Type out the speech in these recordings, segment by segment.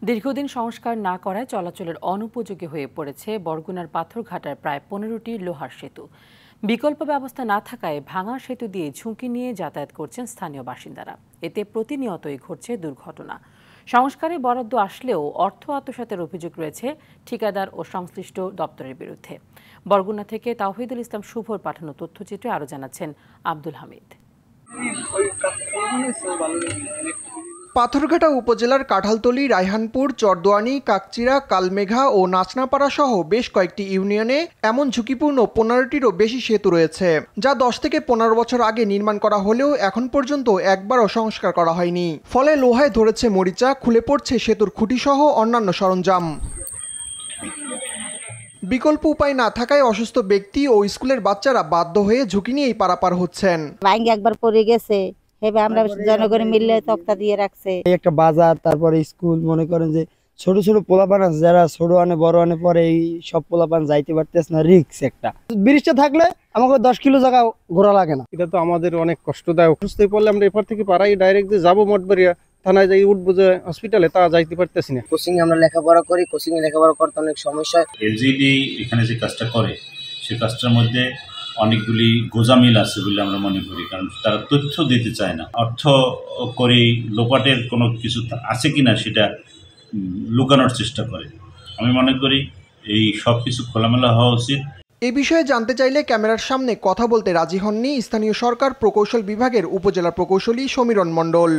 দীর্ঘদিন সংস্কার না করায় চলাচলের অনুপযোগী হয়ে পড়েছে বরগুনার পাথরঘাটার প্রায় 15টি লোহার সেতু। বিকল্প ব্যবস্থা না থাকায় ভাঙা সেতু দিয়ে ঝুঁকি নিয়ে যাতায়াত করছেন স্থানীয় বাসিন্দারা। এতে প্রতিনিয়তই ঘটছে দুর্ঘটনা। সংস্কারে বরাদ্দ আসলেও অর্থ আত্মসাতের অভিযোগ রয়েছে ঠিকাদার ও সংশ্লিষ্ট দপ্তরের বিরুদ্ধে। বরগুনা থেকে তাওহিদুল ইসলাম শুভর পাঠানো তথ্যচিত্রে আরও জানাচ্ছেন আব্দুল হামিদ। পাথরঘাটা উপজেলার কাঁঠালতলী, রায়হানপুর, চরদোয়ানী, কাকচিড়া, কালমেঘা ও নাচনাপাড়া সহ বেশ কয়েকটি ইউনিয়নে এমন ঝুঁকিপূর্ণ 15টিরও বেশি সেতু রয়েছে, যা 10 থেকে 15 বছর আগে নির্মাণ করা হলেও এখন পর্যন্ত একবারও সংস্কার করা হয়নি। ফলে লোহায় ধরেছে মরিচা, খুলে পড়ছে সেতুর খুঁটিসহ অন্যান্য সরঞ্জাম। বিকল্প উপায় না থাকায় অসুস্থ ব্যক্তি ও স্কুলের বাচ্চারা বাধ্য হয়ে ঝুঁকি নিয়েই পারাপার হচ্ছেন। একবার পড়ে গেছে, হেবে আমরা জনগণ মিললে তক্তা দিয়ে রাখছে। একটা বাজার, তারপরে স্কুল, মনে করেন যে ছোট ছোট পোলাপান আছে যারা ছোট আনে বড় আনে পরে এই সব পোলাপান যাইতে পারতেছে না, রিস্ক একটা। ব্রিজটা থাকলে আমাকে 10 কিলো জায়গা ঘোরা লাগে না। এটা তো আমাদের অনেক কষ্টদায়ক। সুস্থ পড়লে আমরা এপার থেকে পাড়াই ডাইরেক্ট যে যাবো মঠবাড়িয়া থানায় যাই উঠবো যে হসপিটালে, তা যাইতে পারতেছি না। কোচিং এ আমরা লেখাপড়া করি, কোচিং এ লেখাপড়া করতে অনেক সমস্যা। এলজিডি এখানে যে কাজটা করে সেই কাজটার মধ্যে অনেকগুলি গোজামিল আছে বলে আমরা মনে করি, কারণ তারা তথ্য দিতে চায় না। অর্থ করি লোপাটের কোনো কিছু আছে কিনা সেটা লুকানোর চেষ্টা করে। আমি মনে করি এই সব কিছু খোলামেলা হওয়া উচিত। এ বিষয়ে জানতে চাইলে ক্যামেরার সামনে কথা বলতে রাজি হননি স্থানীয় সরকার প্রকৌশল বিভাগের উপজেলা প্রকৌশলী সমীরণ মণ্ডল।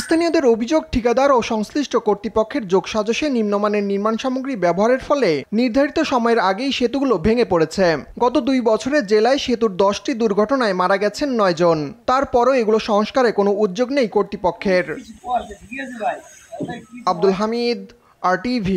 স্থানীয়দের অভিযোগ, ঠিকাদার ও সংশ্লিষ্ট কর্তৃপক্ষের যোগসাজশে নিম্নমানের নির্মাণ সামগ্রী ব্যবহারের ফলে নির্ধারিত সময়ের আগেই সেতুগুলো ভেঙে পড়েছে। গত 2 বছরে জেলায় সেতুর 10টি দুর্ঘটনায় মারা গেছেন 9 জন। তারপরও এগুলো সংস্কারে কোনো উদ্যোগ নেই কর্তৃপক্ষের। আব্দুল হামিদ, RTV।